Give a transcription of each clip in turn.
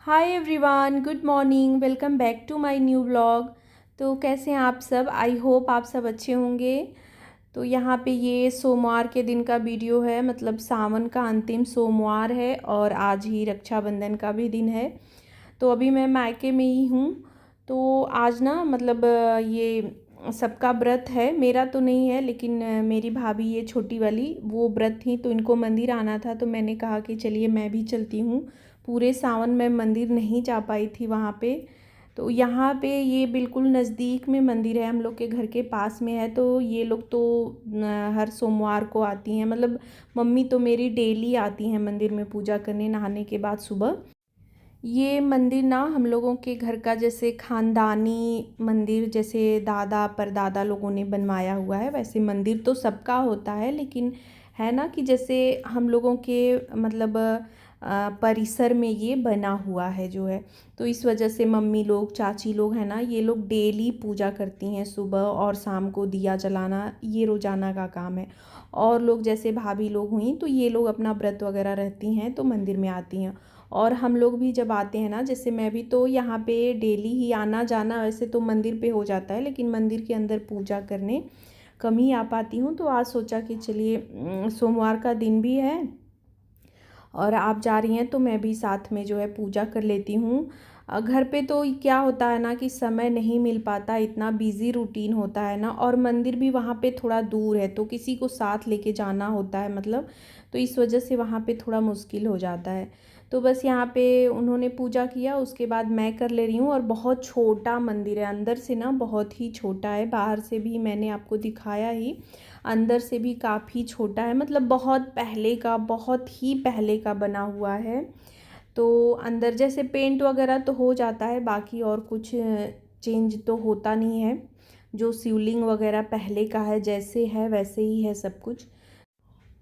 Hi everyone, good morning. Welcome back to my new vlog. तो कैसे हैं आप सब? आई होप आप सब अच्छे होंगे। तो यहाँ पे ये सोमवार के दिन का वीडियो है, मतलब सावन का अंतिम सोमवार है और आज ही रक्षाबंधन का भी दिन है। तो अभी मैं मायके में ही हूँ। तो आज ना मतलब ये सबका व्रत है, मेरा तो नहीं है लेकिन मेरी भाभी ये छोटी वाली वो व्रत थी, तो इनको मंदिर आना था। तो मैंने कहा कि चलिए मैं भी चलती हूँ। पूरे सावन में मंदिर नहीं जा पाई थी वहाँ पे। तो यहाँ पे ये बिल्कुल नज़दीक में मंदिर है, हम लोग के घर के पास में है। तो ये लोग तो हर सोमवार को आती हैं, मतलब मम्मी तो मेरी डेली आती हैं मंदिर में पूजा करने नहाने के बाद सुबह। ये मंदिर ना हम लोगों के घर का जैसे खानदानी मंदिर, जैसे दादा परदादा लोगों ने बनवाया हुआ है। वैसे मंदिर तो सबका होता है, लेकिन है ना कि जैसे हम लोगों के मतलब परिसर में ये बना हुआ है जो है। तो इस वजह से मम्मी लोग चाची लोग हैं ना, ये लोग डेली पूजा करती हैं। सुबह और शाम को दिया जलाना ये रोज़ाना का काम है। और लोग जैसे भाभी लोग हुई तो ये लोग अपना व्रत वगैरह रहती हैं तो मंदिर में आती हैं। और हम लोग भी जब आते हैं ना, जैसे मैं भी तो यहाँ पे डेली ही आना जाना वैसे तो मंदिर पे हो जाता है, लेकिन मंदिर के अंदर पूजा करने कम ही आ पाती हूँ। तो आज सोचा कि चलिए सोमवार का दिन भी है और आप जा रही हैं तो मैं भी साथ में जो है पूजा कर लेती हूँ। घर पे तो क्या होता है ना कि समय नहीं मिल पाता, इतना बिज़ी रूटीन होता है ना, और मंदिर भी वहाँ पे थोड़ा दूर है तो किसी को साथ लेके जाना होता है मतलब। तो इस वजह से वहाँ पे थोड़ा मुश्किल हो जाता है। तो बस यहाँ पे उन्होंने पूजा किया, उसके बाद मैं कर ले रही हूँ। और बहुत छोटा मंदिर है, अंदर से ना बहुत ही छोटा है, बाहर से भी मैंने आपको दिखाया ही, अंदर से भी काफ़ी छोटा है, मतलब बहुत पहले का, बहुत ही पहले का बना हुआ है। तो अंदर जैसे पेंट वगैरह तो हो जाता है, बाकी और कुछ चेंज तो होता नहीं है। जो शिवलिंग वगैरह पहले का है जैसे है वैसे ही है सब कुछ।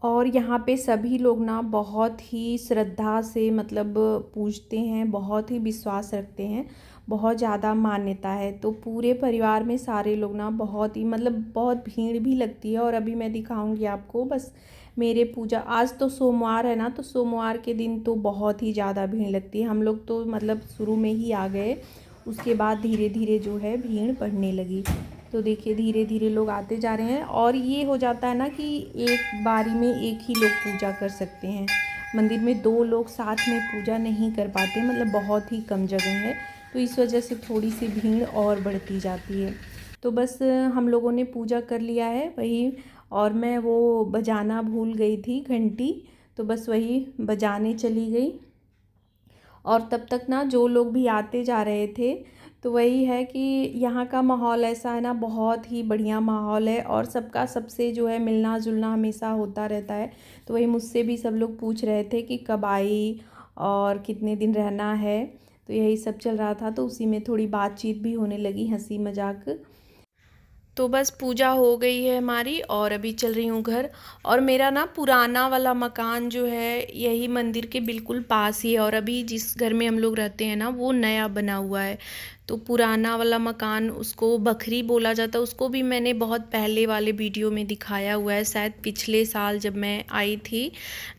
और यहाँ पे सभी लोग ना बहुत ही श्रद्धा से मतलब पूजते हैं, बहुत ही विश्वास रखते हैं, बहुत ज़्यादा मान्यता है। तो पूरे परिवार में सारे लोग ना बहुत ही मतलब बहुत भीड़ भी लगती है। और अभी मैं दिखाऊंगी आपको बस मेरे पूजा। आज तो सोमवार है ना, तो सोमवार के दिन तो बहुत ही ज़्यादा भीड़ लगती है। हम लोग तो मतलब शुरू में ही आ गए, उसके बाद धीरे धीरे जो है भीड़ बढ़ने लगी। तो देखिए धीरे धीरे लोग आते जा रहे हैं। और ये हो जाता है ना कि एक बारी में एक ही लोग पूजा कर सकते हैं, मंदिर में दो लोग साथ में पूजा नहीं कर पाते, मतलब बहुत ही कम जगह है। तो इस वजह से थोड़ी सी भीड़ और बढ़ती जाती है। तो बस हम लोगों ने पूजा कर लिया है वही। और मैं वो बजाना भूल गई थी घंटी, तो बस वही बजाने चली गई। और तब तक ना जो लोग भी आते जा रहे थे, तो वही है कि यहाँ का माहौल ऐसा है ना, बहुत ही बढ़िया माहौल है और सबका सबसे जो है मिलना जुलना हमेशा होता रहता है। तो वही मुझसे भी सब लोग पूछ रहे थे कि कब आई और कितने दिन रहना है। तो यही सब चल रहा था, तो उसी में थोड़ी बातचीत भी होने लगी, हंसी मजाक। तो बस पूजा हो गई है हमारी और अभी चल रही हूँ घर। और मेरा ना पुराना वाला मकान जो है यही मंदिर के बिल्कुल पास ही है, और अभी जिस घर में हम लोग रहते हैं ना वो नया बना हुआ है। तो पुराना वाला मकान उसको बखरी बोला जाता है, उसको भी मैंने बहुत पहले वाले वीडियो में दिखाया हुआ है, शायद पिछले साल जब मैं आई थी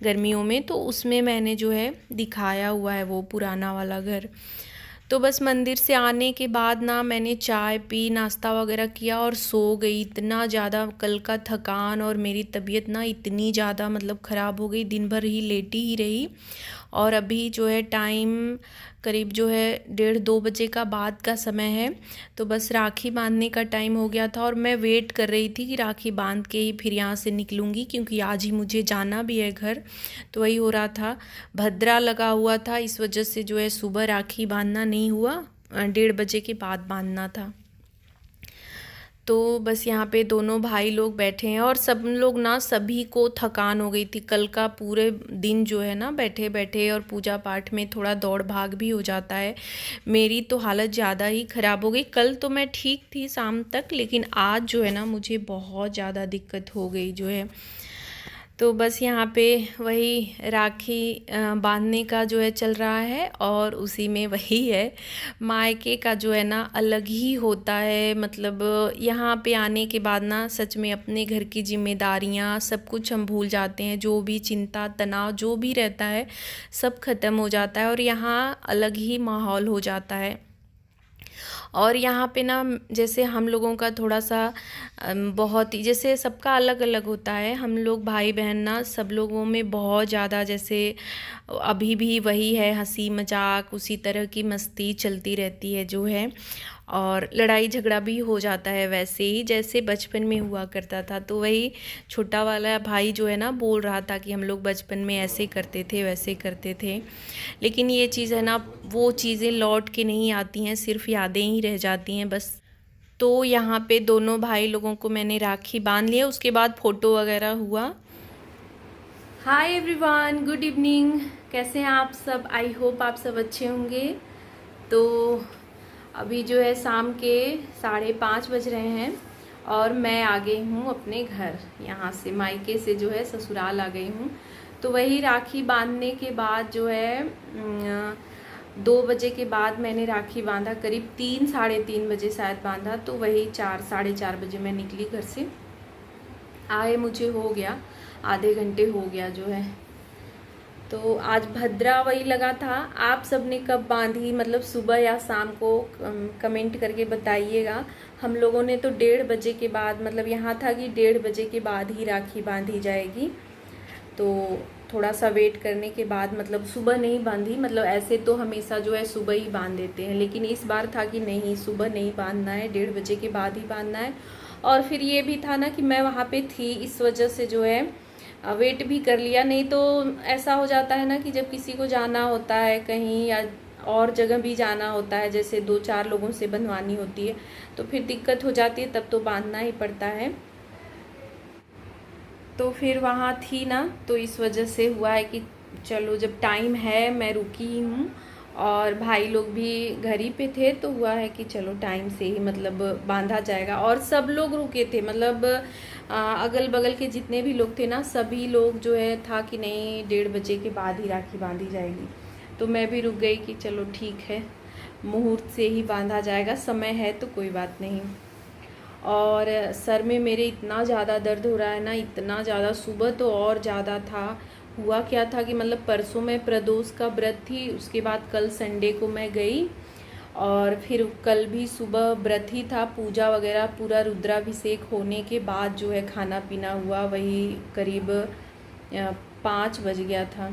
गर्मियों में, तो उसमें मैंने जो है दिखाया हुआ है वो पुराना वाला घर। तो बस मंदिर से आने के बाद ना मैंने चाय पी, नाश्ता वगैरह किया और सो गई। इतना ज़्यादा कल का थकान और मेरी तबीयत ना इतनी ज़्यादा मतलब ख़राब हो गई, दिन भर ही लेटी ही रही। और अभी जो है टाइम करीब जो है 1:30-2 बजे का बाद का समय है। तो बस राखी बांधने का टाइम हो गया था और मैं वेट कर रही थी कि राखी बांध के ही फिर यहाँ से निकलूँगी, क्योंकि आज ही मुझे जाना भी है घर। तो वही हो रहा था, भद्रा लगा हुआ था, इस वजह से जो है सुबह राखी बांधना नहीं हुआ, 1:30 बजे के बाद बांधना था। तो बस यहाँ पे दोनों भाई लोग बैठे हैं और सब लोग ना सभी को थकान हो गई थी कल का पूरे दिन जो है ना बैठे बैठे, और पूजा पाठ में थोड़ा दौड़ भाग भी हो जाता है। मेरी तो हालत ज़्यादा ही ख़राब हो गई। कल तो मैं ठीक थी शाम तक, लेकिन आज जो है ना मुझे बहुत ज़्यादा दिक्कत हो गई जो है। तो बस यहाँ पे वही राखी बांधने का जो है चल रहा है, और उसी में वही है, मायके का जो है ना अलग ही होता है। मतलब यहाँ पे आने के बाद ना सच में अपने घर की जिम्मेदारियाँ सब कुछ हम भूल जाते हैं, जो भी चिंता तनाव जो भी रहता है सब ख़त्म हो जाता है, और यहाँ अलग ही माहौल हो जाता है। और यहाँ पे ना जैसे हम लोगों का थोड़ा सा बहुत ही जैसे सबका अलग अलग होता है, हम लोग भाई बहन ना सब लोगों में बहुत ज़्यादा जैसे अभी भी वही है, हंसी मजाक उसी तरह की मस्ती चलती रहती है जो है, और लड़ाई झगड़ा भी हो जाता है वैसे ही जैसे बचपन में हुआ करता था। तो वही छोटा वाला भाई जो है ना बोल रहा था कि हम लोग बचपन में ऐसे करते थे वैसे करते थे, लेकिन ये चीज़ है ना वो चीज़ें लौट के नहीं आती हैं, सिर्फ यादें ही रह जाती हैं बस। तो यहाँ पे दोनों भाई लोगों को मैंने राखी बांध लिया, उसके बाद फ़ोटो वगैरह हुआ। हाय एवरीवन, गुड इवनिंग, कैसे हैं आप सब? आई होप आप सब अच्छे होंगे। तो अभी जो है शाम के 5:30 बज रहे हैं, और मैं आ गई हूँ अपने घर, यहाँ से मायके से जो है ससुराल आ गई हूँ। तो वही राखी बांधने के बाद जो है 2 बजे के बाद मैंने राखी बांधा, करीब 3-3:30 बजे शायद बांधा। तो वही 4-4:30 बजे मैं निकली घर से, आए मुझे हो गया आधे घंटे हो गया जो है। तो आज भद्रा वही लगा था। आप सब ने कब बांधी, मतलब सुबह या शाम को, कमेंट करके बताइएगा। हम लोगों ने तो 1:30 बजे के बाद, मतलब यहाँ था कि 1:30 बजे के बाद ही राखी बांधी जाएगी, तो थोड़ा सा वेट करने के बाद मतलब सुबह नहीं बांधी। मतलब ऐसे तो हमेशा जो है सुबह ही बांध देते हैं, लेकिन इस बार था कि नहीं, सुबह नहीं बांधना है, 1:30 बजे के बाद ही बांधना है। और फिर ये भी था ना कि मैं वहाँ पे थी, इस वजह से जो है वेट भी कर लिया। नहीं तो ऐसा हो जाता है ना कि जब किसी को जाना होता है कहीं या और जगह भी जाना होता है, जैसे 2-4 लोगों से बंधवानी होती है, तो फिर दिक्कत हो जाती है, तब तो बांधना ही पड़ता है। तो फिर वहाँ थी ना, तो इस वजह से हुआ है कि चलो जब टाइम है, मैं रुकी ही हूँ, और भाई लोग भी घर ही पे थे, तो हुआ है कि चलो टाइम से ही मतलब बांधा जाएगा। और सब लोग रुके थे, मतलब अगल बगल के जितने भी लोग थे ना, सभी लोग जो है था कि नहीं 1:30 बजे के बाद ही राखी बांधी जाएगी। तो मैं भी रुक गई कि चलो ठीक है, मुहूर्त से ही बांधा जाएगा, समय है तो कोई बात नहीं। और सर में मेरे इतना ज़्यादा दर्द हो रहा है ना, इतना ज़्यादा, सुबह तो और ज़्यादा था। हुआ क्या था कि मतलब परसों मैं प्रदोष का व्रत थी, उसके बाद कल संडे को मैं गई, और फिर कल भी सुबह व्रत ही था, पूजा वगैरह पूरा रुद्राभिषेक होने के बाद जो है खाना पीना हुआ, वही करीब 5 बज गया था।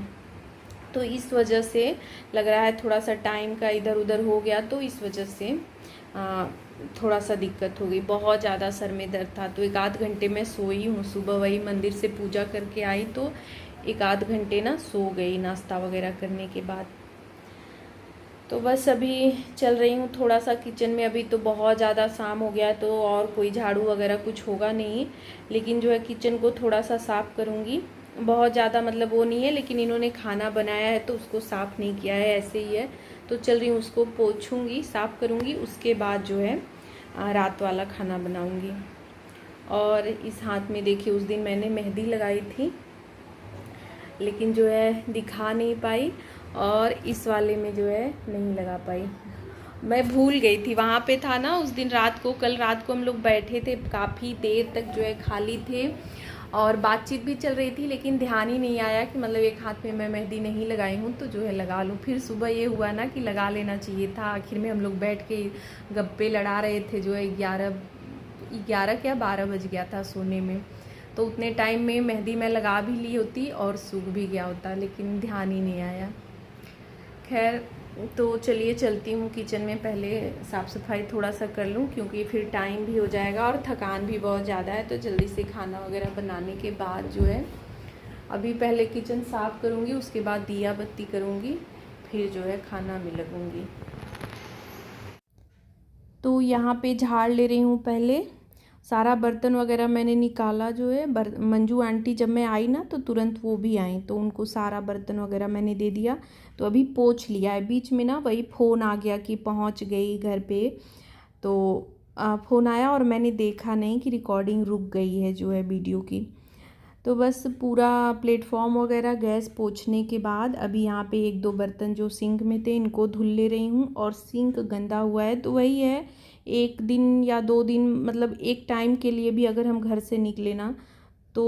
तो इस वजह से लग रहा है थोड़ा सा टाइम का इधर उधर हो गया, तो इस वजह से थोड़ा सा दिक्कत हो गई, बहुत ज़्यादा सर में दर्द था। तो 1-8 घंटे मैं सोई हूँ, सुबह वही मंदिर से पूजा करके आई तो 1-8 घंटे ना सो गई नाश्ता वगैरह करने के बाद। तो बस अभी चल रही हूँ थोड़ा सा किचन में, अभी तो बहुत ज़्यादा शाम हो गया है, तो और कोई झाड़ू वगैरह कुछ होगा नहीं, लेकिन जो है किचन को थोड़ा सा साफ़ करूँगी। बहुत ज़्यादा मतलब वो नहीं है, लेकिन इन्होंने खाना बनाया है तो उसको साफ़ नहीं किया है, ऐसे ही है। तो चल रही हूँ, उसको पोंछूँगी, साफ़ करूँगी, उसके बाद जो है रात वाला खाना बनाऊँगी। और इस हाथ में देखिए, उस दिन मैंने मेहंदी लगाई थी, लेकिन जो है दिखा नहीं पाई, और इस वाले में जो है नहीं लगा पाई, मैं भूल गई थी। वहाँ पे था ना उस दिन रात को, कल रात को हम लोग बैठे थे काफ़ी देर तक, जो है खाली थे और बातचीत भी चल रही थी, लेकिन ध्यान ही नहीं आया कि मतलब एक हाथ में मैं मेहंदी नहीं लगाई हूँ तो जो है लगा लूँ। फिर सुबह ये हुआ ना कि लगा लेना चाहिए था। आखिर में हम लोग बैठ के गप्पे लड़ा रहे थे, जो है 11 क्या 12 बज गया था सोने में, तो उतने टाइम में मेहंदी मैं लगा भी ली होती और सूख भी गया होता, लेकिन ध्यान ही नहीं आया। खैर, तो चलिए चलती हूँ किचन में, पहले साफ़ सफाई थोड़ा सा कर लूँ, क्योंकि फिर टाइम भी हो जाएगा और थकान भी बहुत ज़्यादा है। तो जल्दी से खाना वगैरह बनाने के बाद जो है अभी पहले किचन साफ़ करूँगी, उसके बाद दिया बत्ती करूँगी, फिर जो है खाना में लगूँगी। तो यहाँ पे झाड़ ले रही हूँ, पहले सारा बर्तन वगैरह मैंने निकाला। जो है मंजू आंटी जब मैं आई ना तो तुरंत वो भी आई, तो उनको सारा बर्तन वगैरह मैंने दे दिया, तो अभी पोंछ लिया है। बीच में ना वही फ़ोन आ गया कि पहुंच गई घर पे, तो फ़ोन आया और मैंने देखा नहीं कि रिकॉर्डिंग रुक गई है जो है वीडियो की। तो बस पूरा प्लेटफॉर्म वगैरह गैस पोंछने के बाद अभी यहाँ पे एक दो बर्तन जो सिंक में थे इनको धुल ले रही हूँ। और सिंक गंदा हुआ है तो वही है, एक दिन या 2 दिन मतलब एक टाइम के लिए भी अगर हम घर से निकले ना तो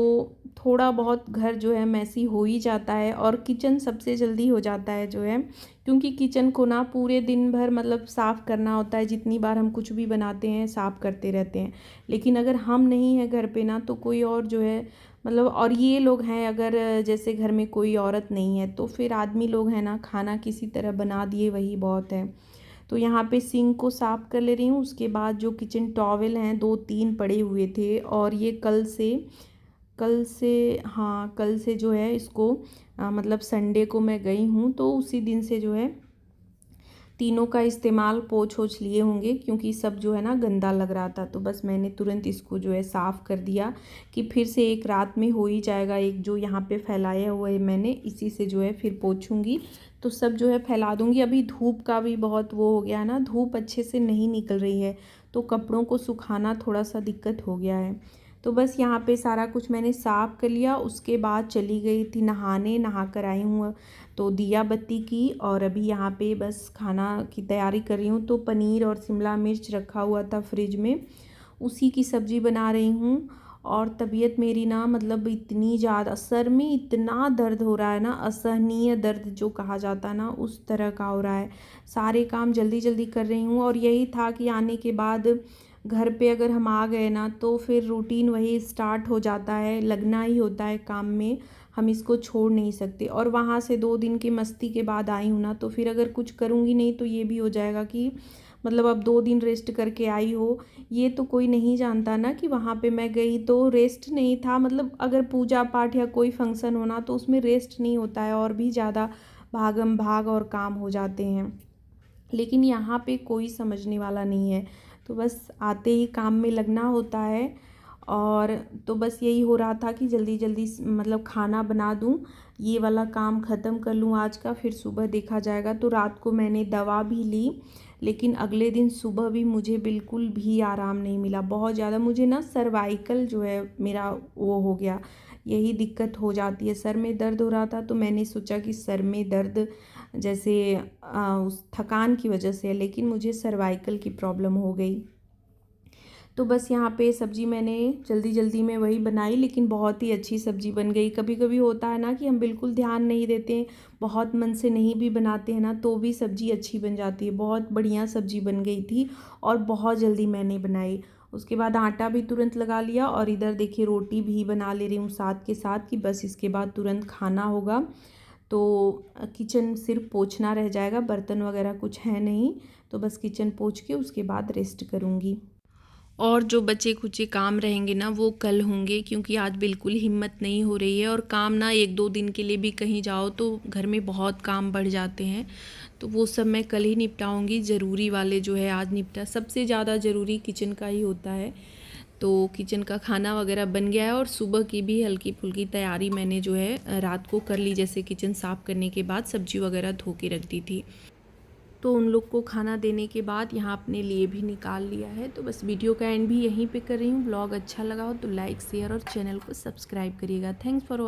थोड़ा बहुत घर जो है मैसी हो ही जाता है। और किचन सबसे जल्दी हो जाता है जो है, क्योंकि किचन को ना पूरे दिन भर मतलब साफ़ करना होता है। जितनी बार हम कुछ भी बनाते हैं साफ़ करते रहते हैं, लेकिन अगर हम नहीं हैं घर पे ना तो कोई और जो है मतलब, और ये लोग हैं अगर जैसे घर में कोई औरत नहीं है तो फिर आदमी लोग हैं ना खाना किसी तरह बना दिए वही बहुत है। तो यहाँ पे सिंक को साफ़ कर ले रही हूँ। उसके बाद जो किचन टॉवल हैं 2-3 पड़े हुए थे और ये कल से जो है इसको मतलब संडे को मैं गई हूँ तो उसी दिन से जो है तीनों का इस्तेमाल पोंछ लिए होंगे, क्योंकि सब जो है ना गंदा लग रहा था। तो बस मैंने तुरंत इसको जो है साफ़ कर दिया कि फिर से एक रात में हो ही जाएगा। एक जो यहाँ पे फैलाया हुआ है मैंने इसी से जो है फिर पोंछूंगी तो सब जो है फैला दूंगी। अभी धूप का भी बहुत वो हो गया ना, धूप अच्छे से नहीं निकल रही है तो कपड़ों को सुखाना थोड़ा सा दिक्कत हो गया है। तो बस यहाँ पे सारा कुछ मैंने साफ़ कर लिया। उसके बाद चली गई थी नहाने, नहा कर आई हूँ तो दिया बत्ती की। और अभी यहाँ पे बस खाना की तैयारी कर रही हूँ। तो पनीर और शिमला मिर्च रखा हुआ था फ्रिज में, उसी की सब्ज़ी बना रही हूँ। और तबीयत मेरी ना मतलब इतनी ज़्यादा, सर में इतना दर्द हो रहा है ना, असहनीय दर्द जो कहा जाता है ना उस तरह का हो रहा है। सारे काम जल्दी जल्दी कर रही हूँ और यही था कि आने के बाद घर पे अगर हम आ गए ना तो फिर रूटीन वही स्टार्ट हो जाता है, लगना ही होता है काम में, हम इसको छोड़ नहीं सकते। और वहाँ से 2 दिन की मस्ती के बाद आई हूँ ना तो फिर अगर कुछ करूँगी नहीं तो ये भी हो जाएगा कि मतलब अब 2 दिन रेस्ट करके आई हो। ये तो कोई नहीं जानता ना कि वहाँ पे मैं गई तो रेस्ट नहीं था। मतलब अगर पूजा पाठ या कोई फंक्शन होना तो उसमें रेस्ट नहीं होता है और भी ज़्यादा भागम भाग और काम हो जाते हैं, लेकिन यहाँ पे कोई समझने वाला नहीं है। तो बस आते ही काम में लगना होता है। और तो बस यही हो रहा था कि जल्दी जल्दी मतलब खाना बना दूँ, ये वाला काम ख़त्म कर लूँ आज का, फिर सुबह देखा जाएगा। तो रात को मैंने दवा भी ली, लेकिन अगले दिन सुबह भी मुझे बिल्कुल भी आराम नहीं मिला। बहुत ज़्यादा मुझे ना सर्वाइकल जो है मेरा वो हो गया, यही दिक्कत हो जाती है। सर में दर्द हो रहा था तो मैंने सोचा कि सर में दर्द जैसे उस थकान की वजह से है, लेकिन मुझे सर्वाइकल की प्रॉब्लम हो गई। तो बस यहाँ पे सब्ज़ी मैंने जल्दी जल्दी में वही बनाई, लेकिन बहुत ही अच्छी सब्ज़ी बन गई। कभी कभी होता है ना कि हम बिल्कुल ध्यान नहीं देते, बहुत मन से नहीं भी बनाते हैं ना तो भी सब्ज़ी अच्छी बन जाती है। बहुत बढ़िया सब्ज़ी बन गई थी और बहुत जल्दी मैंने बनाई। उसके बाद आटा भी तुरंत लगा लिया और इधर देखिए रोटी भी बना ले रही हूँ साथ के साथ, कि बस इसके बाद तुरंत खाना होगा। तो किचन सिर्फ पोंछना रह जाएगा, बर्तन वगैरह कुछ है नहीं। तो बस किचन पोंछ के उसके बाद रेस्ट करूँगी। और जो बचे खुचे काम रहेंगे ना वो कल होंगे, क्योंकि आज बिल्कुल हिम्मत नहीं हो रही है। और काम ना 1-2 दिन के लिए भी कहीं जाओ तो घर में बहुत काम बढ़ जाते हैं, तो वो सब मैं कल ही निपटाऊंगी। ज़रूरी वाले जो है आज निपटा, सबसे ज़्यादा ज़रूरी किचन का ही होता है। तो किचन का खाना वगैरह बन गया है और सुबह की भी हल्की फुल्की तैयारी मैंने जो है रात को कर ली। जैसे किचन साफ़ करने के बाद सब्जी वगैरह धो के रख दी थी, तो उन लोग को खाना देने के बाद यहाँ अपने लिए भी निकाल लिया है। तो बस वीडियो का एंड भी यहीं पे कर रही हूँ। ब्लॉग अच्छा लगा हो तो लाइक शेयर और चैनल को सब्सक्राइब करिएगा। Thanks for watching.